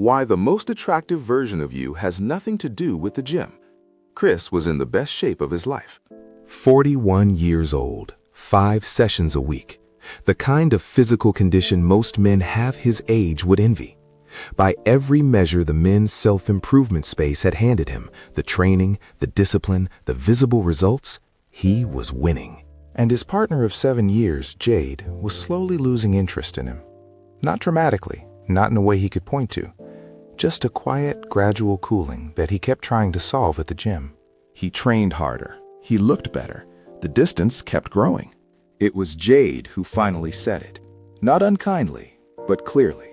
Why the most attractive version of you has nothing to do with the gym. Chris was in the best shape of his life. 41 years old, 5 sessions a week. The kind of physical condition most men have his age would envy. By every measure the men's self-improvement space had handed him, the training, the discipline, the visible results, he was winning. And his partner of 7 years, Jade, was slowly losing interest in him. Not dramatically, not in a way he could point to. Just a quiet, gradual cooling that he kept trying to solve at the gym. He trained harder. He looked better. The distance kept growing. It was Jade who finally said it. Not unkindly, but clearly.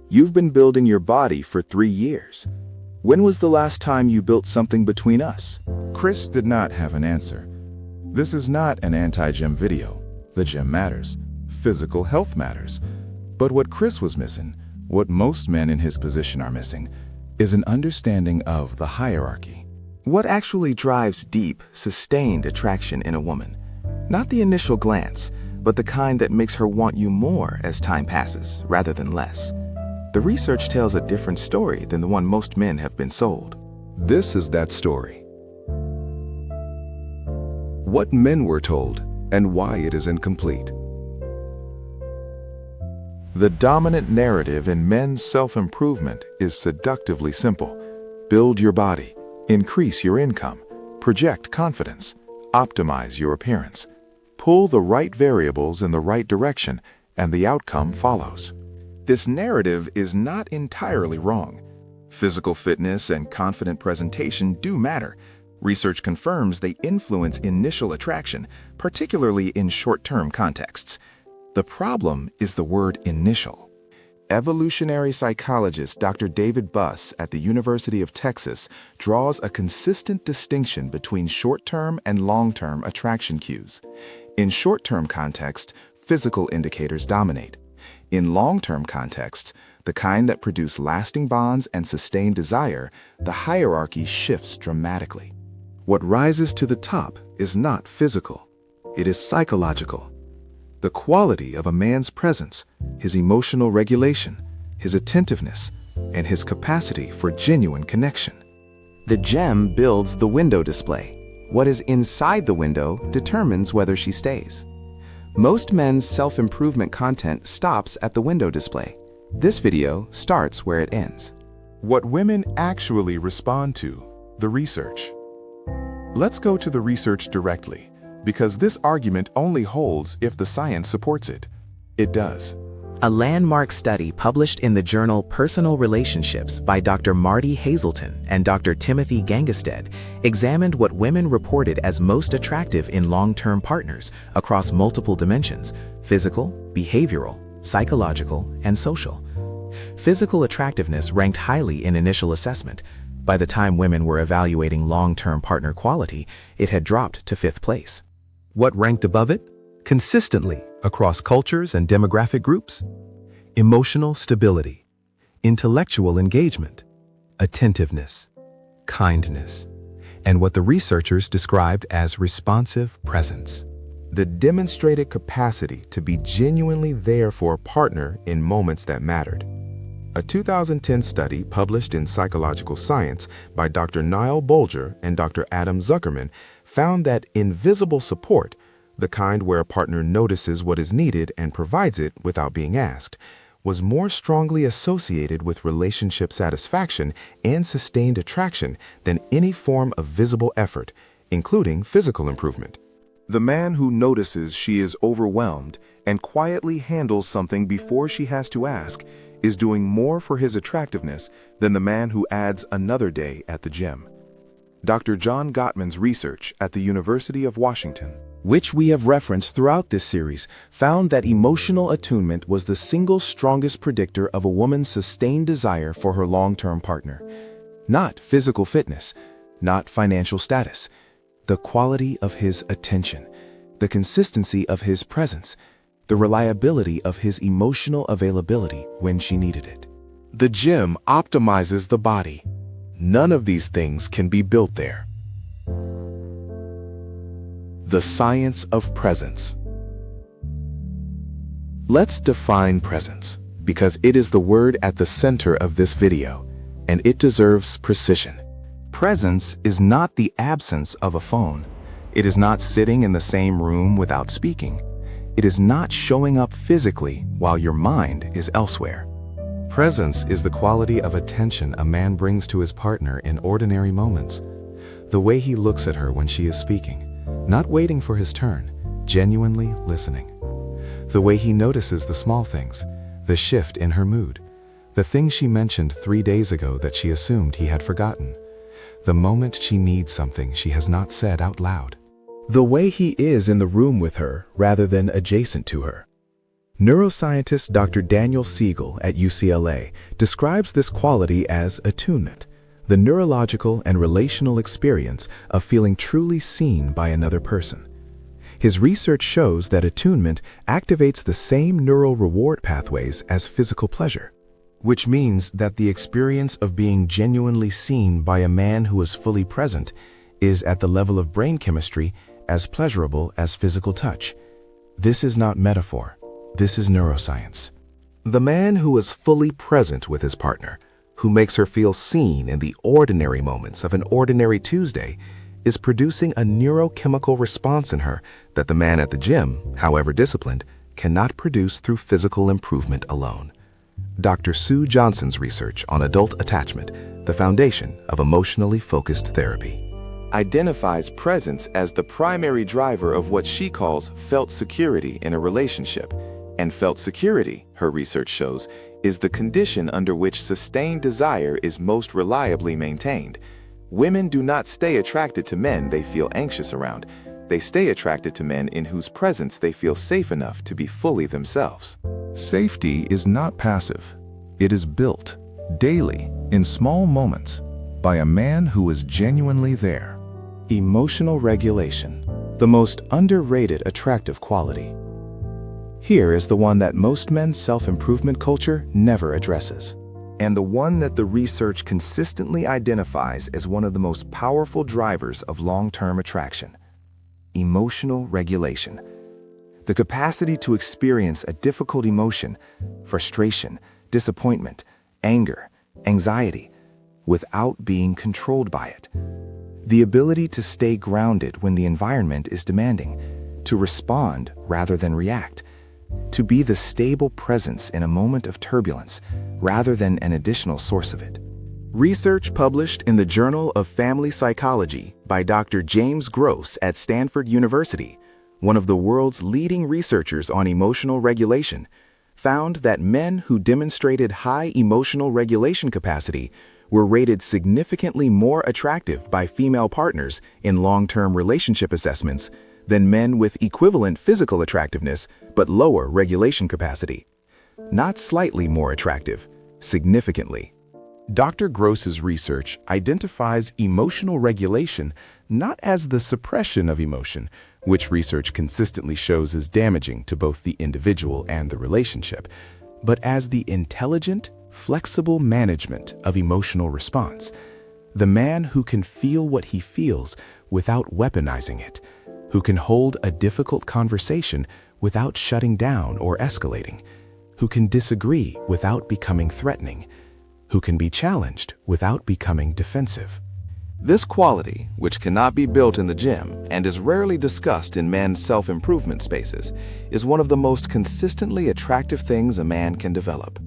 You've been building your body for 3 years. When was the last time you built something between us? Chris did not have an answer. This is not an anti-gym video. The gym matters. Physical health matters. But what Chris was missing, what most men in his position are missing, is an understanding of the hierarchy. What actually drives deep, sustained attraction in a woman? Not the initial glance, but the kind that makes her want you more as time passes, rather than less. The research tells a different story than the one most men have been sold. This is that story. What men were told and why it is incomplete. The dominant narrative in men's self-improvement is seductively simple. Build your body, increase your income, project confidence, optimize your appearance. Pull the right variables in the right direction, and the outcome follows. This narrative is not entirely wrong. Physical fitness and confident presentation do matter. Research confirms they influence initial attraction, particularly in short-term contexts. The problem is the word initial. Evolutionary psychologist Dr. David Buss at the University of Texas draws a consistent distinction between short-term and long-term attraction cues. In short-term context, physical indicators dominate. In long-term contexts, the kind that produce lasting bonds and sustain desire, the hierarchy shifts dramatically. What rises to the top is not physical. It is psychological. The quality of a man's presence, his emotional regulation, his attentiveness, and his capacity for genuine connection. The gem builds the window display. What is inside the window determines whether she stays. Most men's self-improvement content stops at the window display. This video starts where it ends. What women actually respond to, the research. Let's go to the research directly, because this argument only holds if the science supports it. It does. A landmark study published in the journal Personal Relationships by Dr. Marty Hazelton and Dr. Timothy Gangestad examined what women reported as most attractive in long-term partners across multiple dimensions: physical, behavioral, psychological, and social. Physical attractiveness ranked highly in initial assessment. By the time women were evaluating long-term partner quality, it had dropped to 5th place. What ranked above it? Consistently across cultures and demographic groups? Emotional stability, intellectual engagement, attentiveness, kindness, and what the researchers described as responsive presence. The demonstrated capacity to be genuinely there for a partner in moments that mattered. A 2010 study published in Psychological Science by Dr. Niall Bolger and Dr. Adam Zuckerman found that invisible support, the kind where a partner notices what is needed and provides it without being asked, was more strongly associated with relationship satisfaction and sustained attraction than any form of visible effort, including physical improvement. The man who notices she is overwhelmed and quietly handles something before she has to ask is doing more for his attractiveness than the man who adds another day at the gym. Dr. John Gottman's research at the University of Washington, which we have referenced throughout this series, found that emotional attunement was the single strongest predictor of a woman's sustained desire for her long-term partner. Not physical fitness, not financial status, the quality of his attention, the consistency of his presence, the reliability of his emotional availability when she needed it. The gym optimizes the body. None of these things can be built there. The science of presence. Let's define presence. because it is the word at the center of this video, and it deserves precision. Presence is not the absence of a phone. It is not sitting in the same room without speaking. It is not showing up physically while your mind is elsewhere. Presence is the quality of attention a man brings to his partner in ordinary moments. The way he looks at her when she is speaking, not waiting for his turn, genuinely listening. The way he notices the small things, the shift in her mood, the thing she mentioned 3 days ago that she assumed he had forgotten, the moment she needs something she has not said out loud. The way he is in the room with her rather than adjacent to her. Neuroscientist Dr. Daniel Siegel at UCLA describes this quality as attunement, the neurological and relational experience of feeling truly seen by another person. His research shows that attunement activates the same neural reward pathways as physical pleasure, which means that the experience of being genuinely seen by a man who is fully present is at the level of brain chemistry as pleasurable as physical touch. This is not metaphor. This is neuroscience. The man who is fully present with his partner, who makes her feel seen in the ordinary moments of an ordinary Tuesday, is producing a neurochemical response in her that the man at the gym, however disciplined, cannot produce through physical improvement alone. Dr. Sue Johnson's research on adult attachment, the foundation of emotionally focused therapy, identifies presence as the primary driver of what she calls felt security in a relationship. And felt security, her research shows, is the condition under which sustained desire is most reliably maintained. Women do not stay attracted to men they feel anxious around. They stay attracted to men in whose presence they feel safe enough to be fully themselves. Safety is not passive. It is built, daily, in small moments, by a man who is genuinely there. Emotional regulation, the most underrated attractive quality. Here is the one that most men's self-improvement culture never addresses, and the one that the research consistently identifies as one of the most powerful drivers of long-term attraction: emotional regulation. The capacity to experience a difficult emotion, frustration, disappointment, anger, anxiety, without being controlled by it. The ability to stay grounded when the environment is demanding, to respond rather than react, to be the stable presence in a moment of turbulence rather than an additional source of it. Research published in the Journal of Family Psychology by Dr. James Gross at Stanford University, one of the world's leading researchers on emotional regulation, found that men who demonstrated high emotional regulation capacity were rated significantly more attractive by female partners in long-term relationship assessments than men with equivalent physical attractiveness but lower regulation capacity. Not slightly more attractive, significantly. Dr. Gross's research identifies emotional regulation not as the suppression of emotion, which research consistently shows is damaging to both the individual and the relationship, but as the intelligent, flexible management of emotional response. The man who can feel what he feels without weaponizing it, who can hold a difficult conversation without shutting down or escalating, who can disagree without becoming threatening, who can be challenged without becoming defensive. This quality, which cannot be built in the gym and is rarely discussed in men's self-improvement spaces, is one of the most consistently attractive things a man can develop.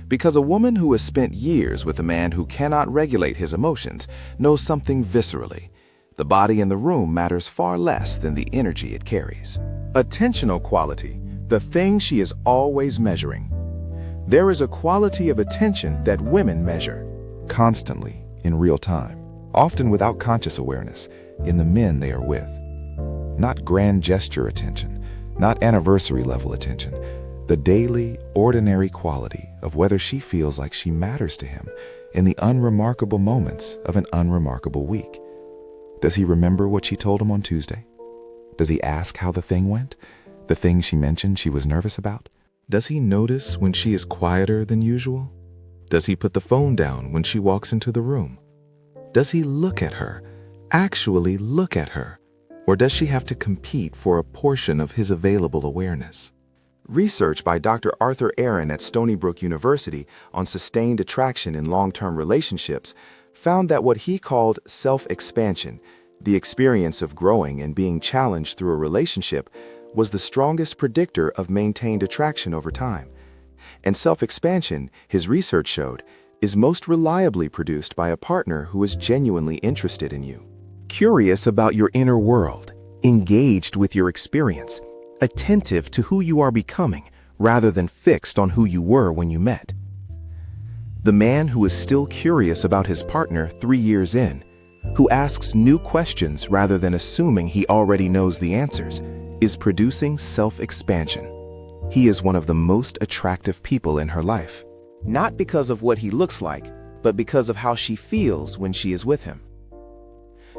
Because a woman who has spent years with a man who cannot regulate his emotions knows something viscerally. The body in the room matters far less than the energy it carries. Attentional quality, the thing she is always measuring. There is a quality of attention that women measure constantly, in real time, often without conscious awareness, in the men they are with. Not grand gesture attention, not anniversary level attention, the daily, ordinary quality of whether she feels like she matters to him in the unremarkable moments of an unremarkable week. Does he remember what she told him on Tuesday? Does he ask how the thing went? The thing she mentioned she was nervous about? Does he notice when she is quieter than usual? Does he put the phone down when she walks into the room? Does he look at her, actually look at her? Or does she have to compete for a portion of his available awareness? Research by Dr. Arthur Aaron at Stony Brook University on sustained attraction in long-term relationships found that what he called self-expansion, the experience of growing and being challenged through a relationship, was the strongest predictor of maintained attraction over time. And self-expansion, his research showed, is most reliably produced by a partner who is genuinely interested in you. Curious about your inner world, engaged with your experience, attentive to who you are becoming rather than fixed on who you were when you met. The man who is still curious about his partner 3 years in, who asks new questions rather than assuming he already knows the answers, is producing self-expansion. He is one of the most attractive people in her life, not because of what he looks like, but because of how she feels when she is with him.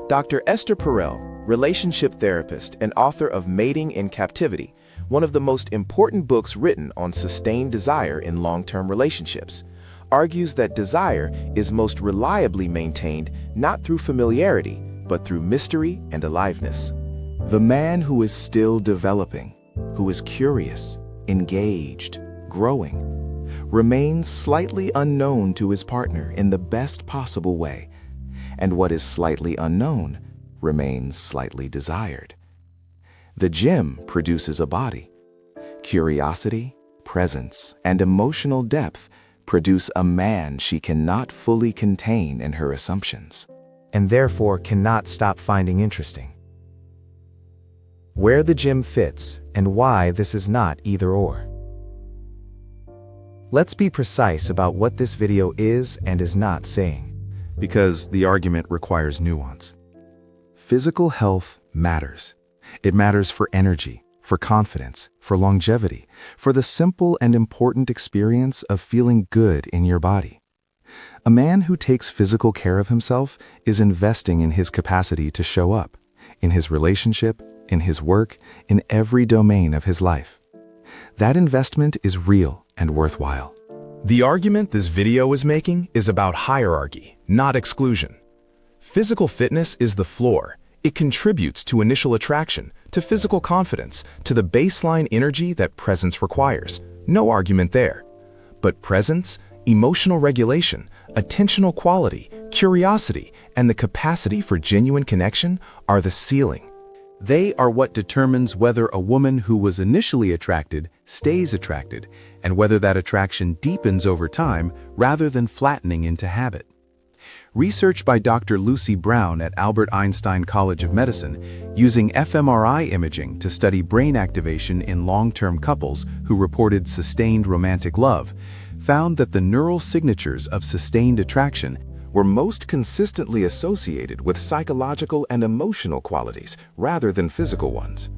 Dr. Esther Perel, relationship therapist and author of Mating in Captivity, one of the most important books written on sustained desire in long-term relationships, argues that desire is most reliably maintained not through familiarity, but through mystery and aliveness. The man who is still developing, who is curious, engaged, growing, remains slightly unknown to his partner in the best possible way, and what is slightly unknown remains slightly desired. The gym produces a body. Curiosity, presence, and emotional depth produce a man she cannot fully contain in her assumptions, and therefore cannot stop finding interesting. Where the gym fits and why this is not either or. Let's be precise about what this video is and is not saying, because the argument requires nuance. Physical health matters. It matters for energy, for confidence, for longevity, for the simple and important experience of feeling good in your body. A man who takes physical care of himself is investing in his capacity to show up, in his relationship, in his work, in every domain of his life. That investment is real and worthwhile. The argument this video is making is about hierarchy, not exclusion. Physical fitness is the floor. It contributes to initial attraction, to physical confidence, to the baseline energy that presence requires. No argument there. But presence, emotional regulation, attentional quality, curiosity, and the capacity for genuine connection are the ceiling. They are what determines whether a woman who was initially attracted stays attracted, and whether that attraction deepens over time rather than flattening into habit. Research by Dr. Lucy Brown at Albert Einstein College of Medicine, using fMRI imaging to study brain activation in long-term couples who reported sustained romantic love, found that the neural signatures of sustained attraction were most consistently associated with psychological and emotional qualities rather than physical ones.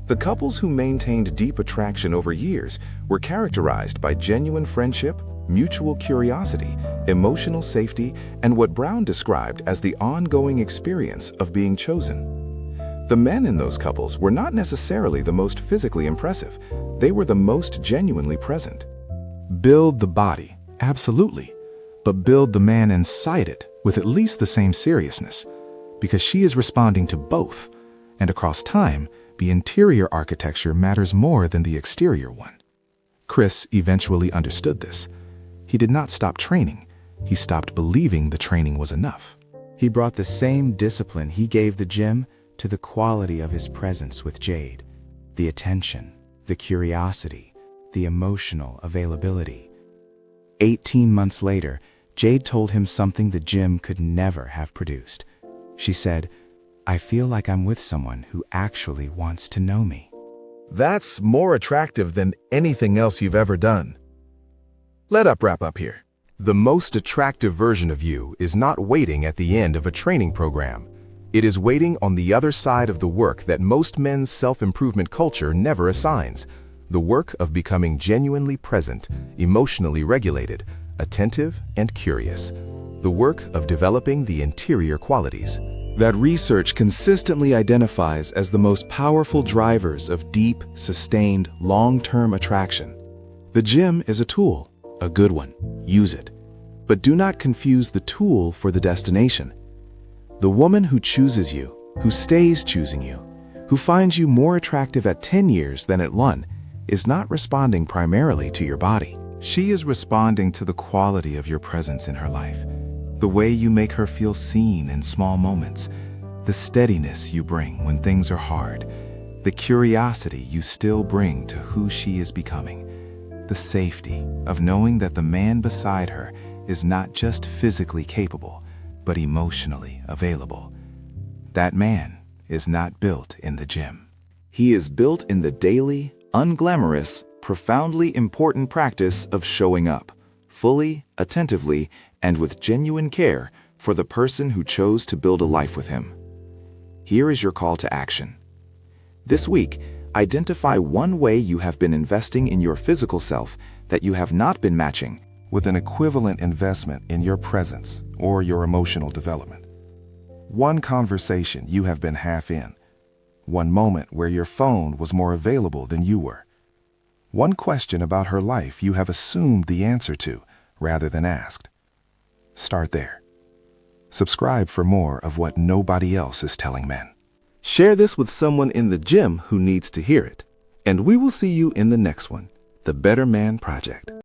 The couples who maintained deep attraction over years were characterized by genuine friendship, mutual curiosity, emotional safety, and what Brown described as the ongoing experience of being chosen. The men in those couples were not necessarily the most physically impressive. They were the most genuinely present. Build the body, absolutely, but build the man inside it with at least the same seriousness, because she is responding to both, and across time, the interior architecture matters more than the exterior one. Chris eventually understood this. He did not stop training. He stopped believing the training was enough. He brought the same discipline he gave the gym to the quality of his presence with Jade, the attention, the curiosity, the emotional availability. 18 months later, Jade told him something the gym could never have produced. She said, "I feel like I'm with someone who actually wants to know me." That's more attractive than anything else you've ever done. Let us wrap up here. The most attractive version of you is not waiting at the end of a training program. It is waiting on the other side of the work that most men's self-improvement culture never assigns, the work of becoming genuinely present, emotionally regulated, attentive, and curious, the work of developing the interior qualities that research consistently identifies as the most powerful drivers of deep, sustained, long-term attraction. The gym is a tool, a good one. Use it. But do not confuse the tool for the destination. The woman who chooses you, who stays choosing you, who finds you more attractive at 10 years than at 1, is not responding primarily to your body. She is responding to the quality of your presence in her life, the way you make her feel seen in small moments, the steadiness you bring when things are hard, the curiosity you still bring to who she is becoming, the safety of knowing that the man beside her is not just physically capable, but emotionally available. That man is not built in the gym. He is built in the daily, unglamorous, profoundly important practice of showing up, fully, attentively, and with genuine care for the person who chose to build a life with him. Here is your call to action. This week, identify one way you have been investing in your physical self that you have not been matching with an equivalent investment in your presence or your emotional development. One conversation you have been half in. One moment where your phone was more available than you were. One question about her life you have assumed the answer to rather than asked. Start there. Subscribe for more of what nobody else is telling men. Share this with someone in the gym who needs to hear it. And we will see you in the next one, The Better Man Project.